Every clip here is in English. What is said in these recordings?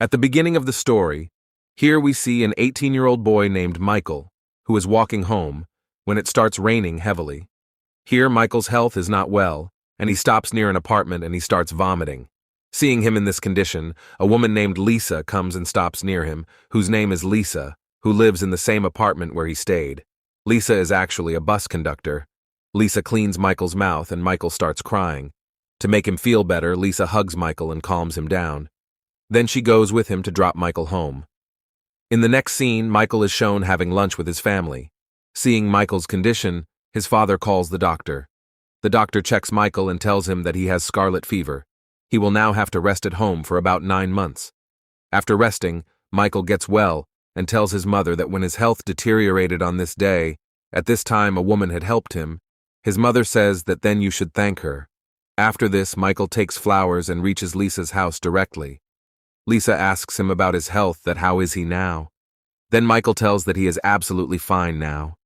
At the beginning of the story, here we see an 18-year-old boy named Michael, who is walking home, when it starts raining heavily. Here Michael's health is not well, and he stops near an apartment and he starts vomiting. Seeing him in this condition, a woman named Lisa comes and stops near him, whose name is Lisa, who lives in the same apartment where he stayed. Lisa is actually a bus conductor. Lisa cleans Michael's mouth and Michael starts crying. To make him feel better, Lisa hugs Michael and calms him down. Then she goes with him to drop Michael home. In the next scene, Michael is shown having lunch with his family. Seeing Michael's condition, his father calls the doctor. The doctor checks Michael and tells him that he has scarlet fever. He will now have to rest at home for about 9 months. After resting, Michael gets well and tells his mother that when his health deteriorated on this day, at this time a woman had helped him. His mother says that then you should thank her. After this, Michael takes flowers and reaches Lisa's house directly. Lisa asks him about his health, that how is he now. Then Michael tells that he is absolutely fine now.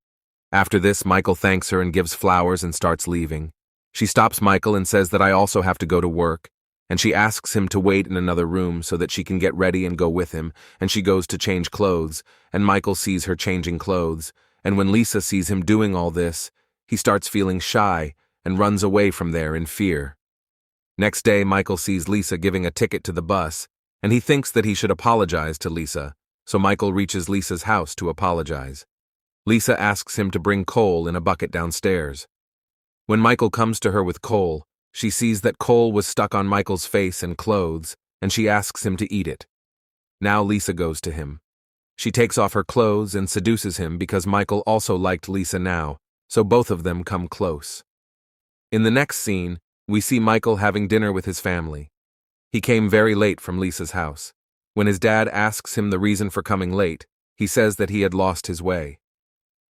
After this, Michael thanks her and gives flowers and starts leaving. She stops Michael and says that I also have to go to work, and she asks him to wait in another room so that she can get ready and go with him, and she goes to change clothes, and Michael sees her changing clothes, and when Lisa sees him doing all this, he starts feeling shy and runs away from there in fear. Next day, Michael sees Lisa giving a ticket to the bus, and he thinks that he should apologize to Lisa, so Michael reaches Lisa's house to apologize. Lisa asks him to bring coal in a bucket downstairs. When Michael comes to her with coal, she sees that coal was stuck on Michael's face and clothes, and she asks him to eat it. Now Lisa goes to him. She takes off her clothes and seduces him because Michael also liked Lisa now, so both of them come close. In the next scene, we see Michael having dinner with his family. He came very late from Lisa's house. When his dad asks him the reason for coming late, he says that he had lost his way.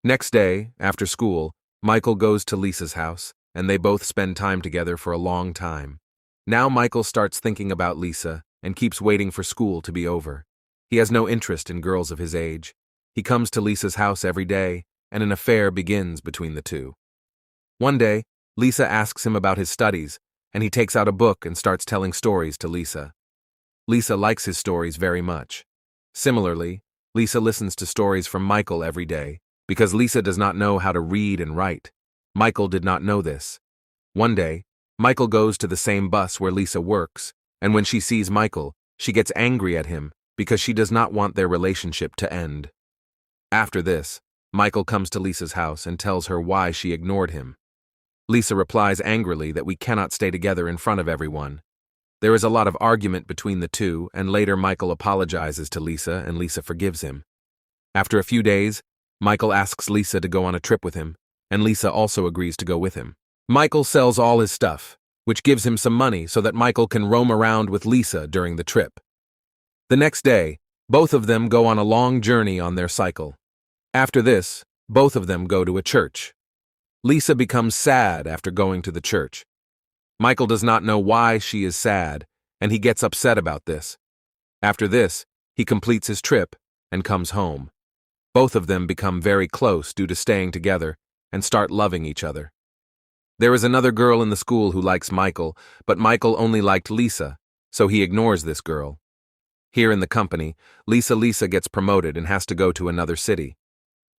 Next day, after school, Michael goes to Lisa's house, and they both spend time together for a long time. Now Michael starts thinking about Lisa and keeps waiting for school to be over. He has no interest in girls of his age. He comes to Lisa's house every day, and an affair begins between the two. One day, Lisa asks him about his studies, and he takes out a book and starts telling stories to Lisa. Lisa likes his stories very much. Similarly, Lisa listens to stories from Michael every day, because Lisa does not know how to read and write. Michael did not know this. One day, Michael goes to the same bus where Lisa works, and when she sees Michael, she gets angry at him because she does not want their relationship to end. After this, Michael comes to Lisa's house and tells her why she ignored him. Lisa replies angrily that we cannot stay together in front of everyone. There is a lot of argument between the two, and later Michael apologizes to Lisa and Lisa forgives him. After a few days, Michael asks Lisa to go on a trip with him, and Lisa also agrees to go with him. Michael sells all his stuff, which gives him some money so that Michael can roam around with Lisa during the trip. The next day, both of them go on a long journey on their cycle. After this, both of them go to a church. Lisa becomes sad after going to the church. Michael does not know why she is sad, and he gets upset about this. After this, he completes his trip and comes home. Both of them become very close due to staying together and start loving each other. There is another girl in the school who likes Michael, but Michael only liked Lisa, so he ignores this girl. Here in the company, Lisa gets promoted and has to go to another city.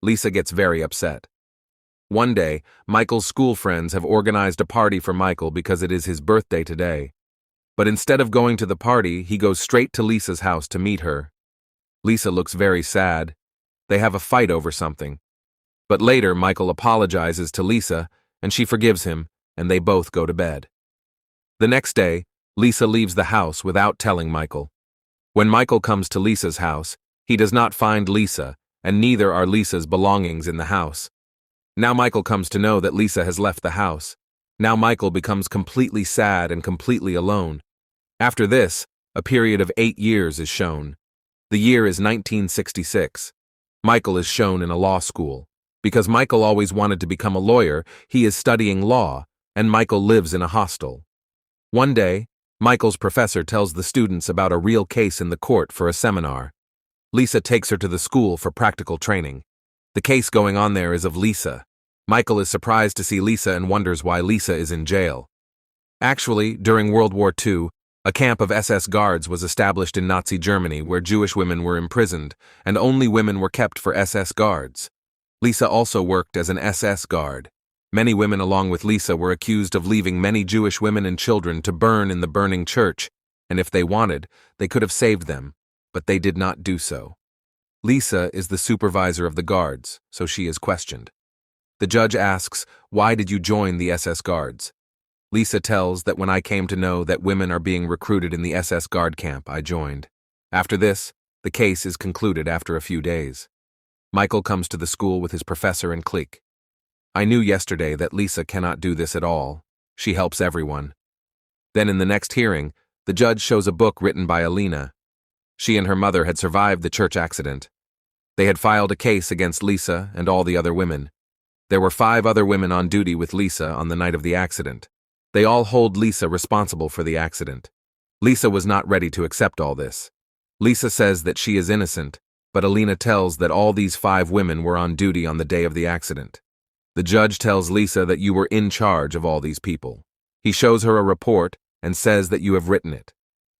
Lisa gets very upset. One day, Michael's school friends have organized a party for Michael because it is his birthday today. But instead of going to the party, he goes straight to Lisa's house to meet her. Lisa looks very sad. They have a fight over something. But later, Michael apologizes to Lisa, and she forgives him, and they both go to bed. The next day, Lisa leaves the house without telling Michael. When Michael comes to Lisa's house, he does not find Lisa, and neither are Lisa's belongings in the house. Now Michael comes to know that Lisa has left the house. Now Michael becomes completely sad and completely alone. After this, a period of 8 years is shown. The year is 1966. Michael is shown in a law school. Because Michael always wanted to become a lawyer, he is studying law, and Michael lives in a hostel. One day, Michael's professor tells the students about a real case in the court for a seminar. Lisa takes her to the school for practical training. The case going on there is of Lisa. Michael is surprised to see Lisa and wonders why Lisa is in jail. Actually, during World War II, A camp of SS guards was established in Nazi Germany where Jewish women were imprisoned, and only women were kept for SS guards. Lisa also worked as an SS guard. Many women along with Lisa were accused of leaving many Jewish women and children to burn in the burning church, and if they wanted, they could have saved them, but they did not do so. Lisa is the supervisor of the guards, so she is questioned. The judge asks, "Why did you join the SS guards?" Lisa tells that when I came to know that women are being recruited in the SS guard camp, I joined. After this, the case is concluded after a few days. Michael comes to the school with his professor and clique. I knew yesterday that Lisa cannot do this at all. She helps everyone. Then in the next hearing, the judge shows a book written by Alina. She and her mother had survived the church accident. They had filed a case against Lisa and all the other women. There were 5 other women on duty with Lisa on the night of the accident. They all hold Lisa responsible for the accident. Lisa was not ready to accept all this. Lisa says that she is innocent, but Alina tells that all these 5 women were on duty on the day of the accident. The judge tells Lisa that you were in charge of all these people. He shows her a report and says that you have written it.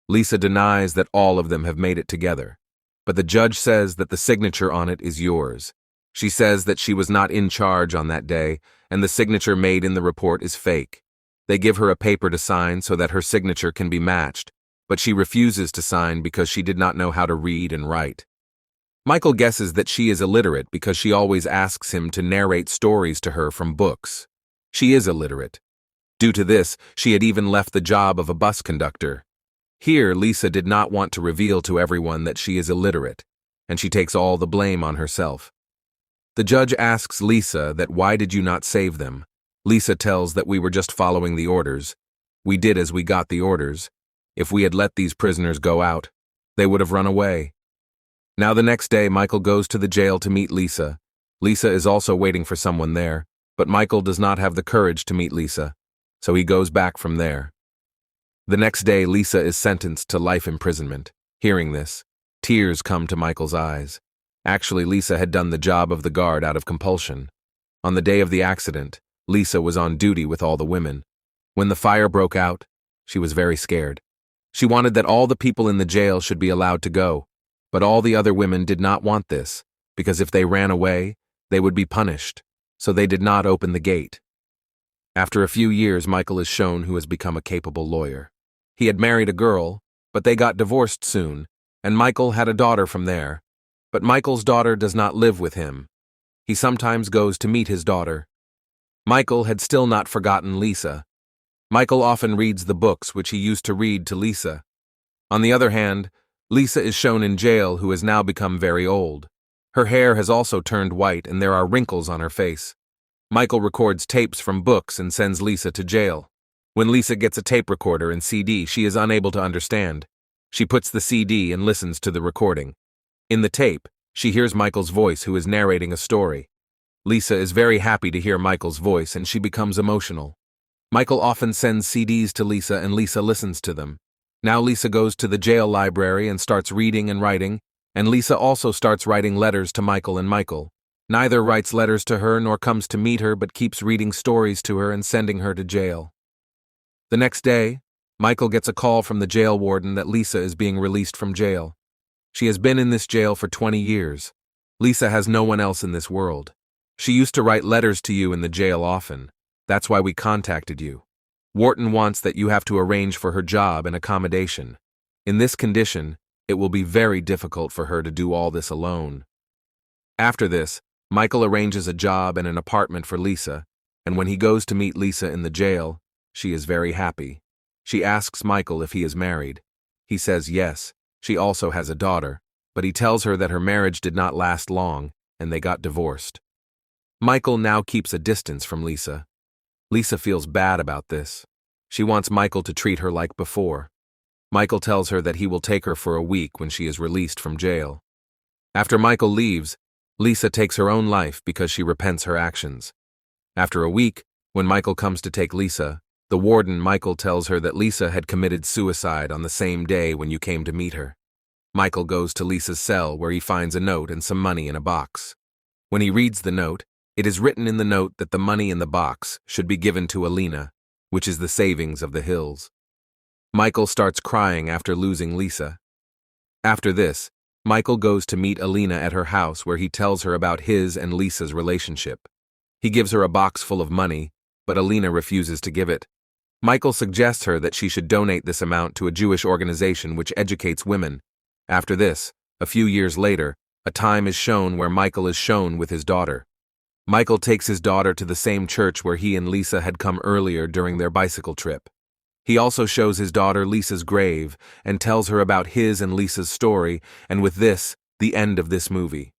Lisa denies that all of them have made it together, but the judge says that the signature on it is yours. She says that she was not in charge on that day, and the signature made in the report is fake. They give her a paper to sign so that her signature can be matched, but she refuses to sign because she did not know how to read and write. Michael guesses that she is illiterate because she always asks him to narrate stories to her from books. She is illiterate. Due to this, she had even left the job of a bus conductor. Here, Lisa did not want to reveal to everyone that she is illiterate, and she takes all the blame on herself. The judge asks Lisa that why did you not save them? Lisa tells that we were just following the orders. We did as we got the orders. If we had let these prisoners go out, they would have run away. Now the next day, Michael goes to the jail to meet Lisa. Lisa is also waiting for someone there, but Michael does not have the courage to meet Lisa, so he goes back from there. The next day, Lisa is sentenced to life imprisonment. Hearing this, tears come to Michael's eyes. Actually, Lisa had done the job of the guard out of compulsion. On the day of the accident, Lisa was on duty with all the women. When the fire broke out, she was very scared. She wanted that all the people in the jail should be allowed to go, but all the other women did not want this, because if they ran away, they would be punished, so they did not open the gate. After a few years, Michael is shown who has become a capable lawyer. He had married a girl, but they got divorced soon, and Michael had a daughter from there. But Michael's daughter does not live with him. He sometimes goes to meet his daughter. Michael had still not forgotten Lisa. Michael often reads the books which he used to read to Lisa. On the other hand, Lisa is shown in jail who has now become very old. Her hair has also turned white and there are wrinkles on her face. Michael records tapes from books and sends Lisa to jail. When Lisa gets a tape recorder and CD, she is unable to understand. She puts the CD and listens to the recording. In the tape, she hears Michael's voice who is narrating a story. Lisa is very happy to hear Michael's voice and she becomes emotional. Michael often sends CDs to Lisa and Lisa listens to them. Now Lisa goes to the jail library and starts reading and writing, and Lisa also starts writing letters to Michael and Michael. Neither writes letters to her nor comes to meet her but keeps reading stories to her and sending her to jail. The next day, Michael gets a call from the jail warden that Lisa is being released from jail. She has been in this jail for 20 years. Lisa has no one else in this world. She used to write letters to you in the jail often. That's why we contacted you. Wharton wants that you have to arrange for her job and accommodation. In this condition, it will be very difficult for her to do all this alone. After this, Michael arranges a job and an apartment for Lisa, and when he goes to meet Lisa in the jail, she is very happy. She asks Michael if he is married. He says yes, she also has a daughter, but he tells her that her marriage did not last long, and they got divorced. Michael now keeps a distance from Lisa. Lisa feels bad about this. She wants Michael to treat her like before. Michael tells her that he will take her for a week when she is released from jail. After Michael leaves, Lisa takes her own life because she repents her actions. After a week, when Michael comes to take Lisa, the warden Michael tells her that Lisa had committed suicide on the same day when you came to meet her. Michael goes to Lisa's cell where he finds a note and some money in a box. When he reads the note, it is written in the note that the money in the box should be given to Alina, which is the savings of the hills. Michael starts crying after losing Lisa. After this, Michael goes to meet Alina at her house where he tells her about his and Lisa's relationship. He gives her a box full of money, but Alina refuses to give it. Michael suggests her that she should donate this amount to a Jewish organization which educates women. After this, a few years later, a time is shown where Michael is shown with his daughter. Michael takes his daughter to the same church where he and Lisa had come earlier during their bicycle trip. He also shows his daughter Lisa's grave and tells her about his and Lisa's story, and with this, the end of this movie.